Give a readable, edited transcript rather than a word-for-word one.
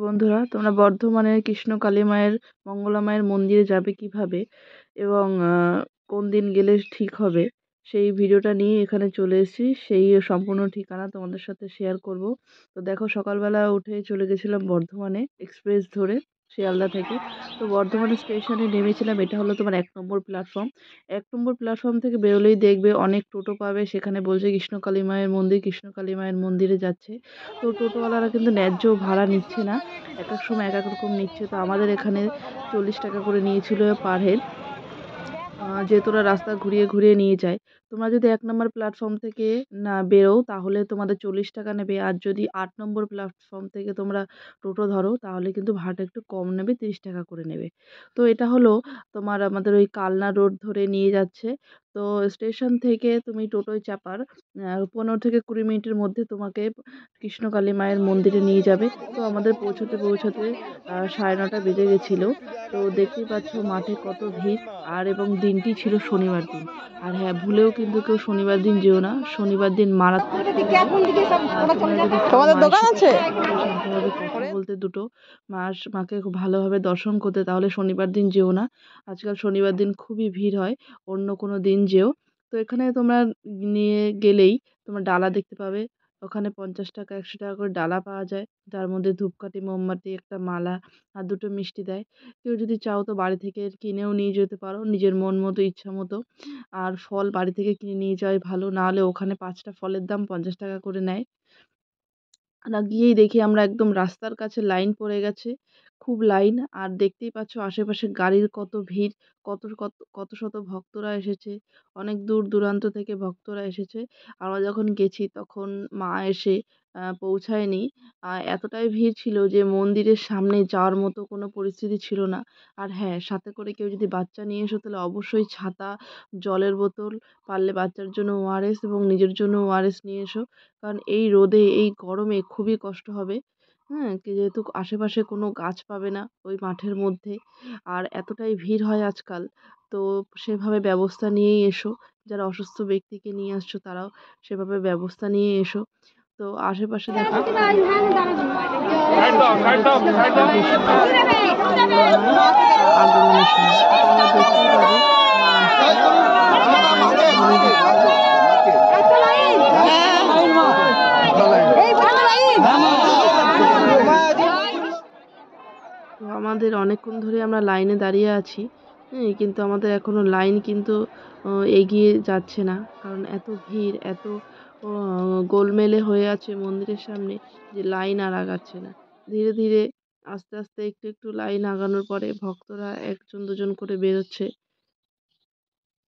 বন্ধুরা, তোমরা বর্ধমানের কৃষ্ণ কালী মায়ের মঙ্গলা মায়ের মন্দিরে যাবে কিভাবে এবং কোন দিন গেলে ঠিক হবে সেই ভিডিওটা নিয়ে এখানে চলে এসেছি। সেই সম্পূর্ণ ঠিকানা তোমাদের সাথে শেয়ার করব। তো দেখো, সকালবেলা উঠে চলে গেছিলাম বর্ধমানে এক্সপ্রেস ধরে শিয়ালদা থেকে। তো বর্ধমানে স্টেশনে নেমেছিলাম। এটা হলো তোমার 1 নম্বর প্ল্যাটফর্ম। 1 নম্বর প্ল্যাটফর্ম থেকে বেরোলেই দেখবে অনেক টোটো পাবে, সেখানে বলছে কৃষ্ণ কালী মায়ের মন্দির, কৃষ্ণ কালী মায়ের মন্দিরে যাচ্ছে। তো টোটোওয়ালারা কিন্তু ন্যায্য ভাড়া নিচ্ছে না, এক এক সময় এক এক রকম নিচ্ছে। তো আমাদের এখানে 40 টাকা করে নিয়েছিল পার হেড, যেহেতু ওরা রাস্তা ঘুরিয়ে ঘুরিয়ে নিয়ে যায়। তোমরা যদি 1 নম্বর প্ল্যাটফর্ম থেকে না বেরো তাহলে তোমাদের 40 টাকা নেবে, আর যদি 8 নম্বর প্ল্যাটফর্ম থেকে তোমরা টোটো ধরো তাহলে কিন্তু ভাড়াটা একটু কম নেবে, 30 টাকা করে নেবে। তো এটা হলো তোমার আমাদের ওই কালনা রোড ধরে নিয়ে যাচ্ছে। তো স্টেশন থেকে তুমি টোটোয় চাপার 15 থেকে 20 মিনিটের মধ্যে তোমাকে কৃষ্ণকালী মায়ের মন্দিরে নিয়ে যাবে। তো আমাদের পৌঁছতে পৌঁছতে 9:30 বেজে গেছিলো। তো দেখতেই পাচ্ছ মাঠে কত ভিড়, আর এবং দিনটি ছিল শনিবার দিন। আর হ্যাঁ, ভুলেও কিন্তু কেউ শনিবার দিন যেও না, শনিবার দিন মারাত্মক তোমাদের দোকান আছে শান্তভাবে কথা বলতে, দুটো মাকে খুব ভালোভাবে দর্শন করতে, তাহলে শনিবার দিন যেও না। আজকাল শনিবার দিন খুবই ভিড় হয়, অন্য কোনো দিন যেও। তো এখানে তোমরা নিয়ে গেলেই তোমরা ডালা দেখতে পাবে। ওখানে 50 টাকা 100 টাকা করে ডালা পাওয়া যায়, যার মধ্যে ধূপকাঠি, মোমবাতি, একটা মালা আর দুটো মিষ্টি দেয়। কেউ যদি চাও তো বাড়ি থেকে কিনেও নিয়ে যেতে পারো নিজের মন মতো, ইচ্ছা মতো। আর ফল বাড়ি থেকে কিনে নিয়ে যাওয়াই ভালো, না হলে ওখানে 5টা ফলের দাম 50 টাকা করে নেয়। না, গিয়েই দেখি আমরা একদম রাস্তার কাছে লাইন পড়ে গেছে, খুব লাইন। আর দেখতেই পাচ্ছ আশেপাশে গাড়ির কত ভিড়, কত কত কত শত ভক্তরা এসেছে, অনেক দূর দূরান্ত থেকে ভক্তরা এসেছে। আমরা যখন গেছি তখন মা এসে পৌঁছায়নি। এতটাই ভিড় ছিল যে মন্দিরের সামনে যাওয়ার মতো কোনো পরিস্থিতি ছিল না। আর হ্যাঁ, সাথে করে কেউ যদি বাচ্চা নিয়ে এসো তাহলে অবশ্যই ছাতা, জলের বোতল, পারলে বাচ্চার জন্য ওআরএস এবং নিজের জন্য ওআরএস নিয়ে এসো। কারণ এই রোদে এই গরমে খুবই কষ্ট হবে। হ্যাঁ, যেহেতু আশেপাশে কোনো গাছ পাবে না ওই মাঠের মধ্যে, আর এতটাই ভিড় হয় আজকাল। তো সেভাবে ব্যবস্থা নিয়েই এসো, যারা অসুস্থ ব্যক্তিকে নিয়ে আসছো তারাও সেভাবে ব্যবস্থা নিয়ে এসো। তো আশেপাশে দেখো আগমনের সময় তোমরা দেখতেই পাবে তো আমাদের অনেকক্ষণ ধরে আমরা লাইনে দাঁড়িয়ে আছি। হ্যাঁ, কিন্তু আমাদের এখনও লাইন কিন্তু এগিয়ে যাচ্ছে না, কারণ এত ভিড়, এত গোলমেলে হয়ে আছে মন্দিরের সামনে যে লাইন আর আগাচ্ছে না। ধীরে ধীরে আস্তে আস্তে একটু একটু লাইন আগানোর পরে ভক্তরা 1জন 2জন করে বেরোচ্ছে।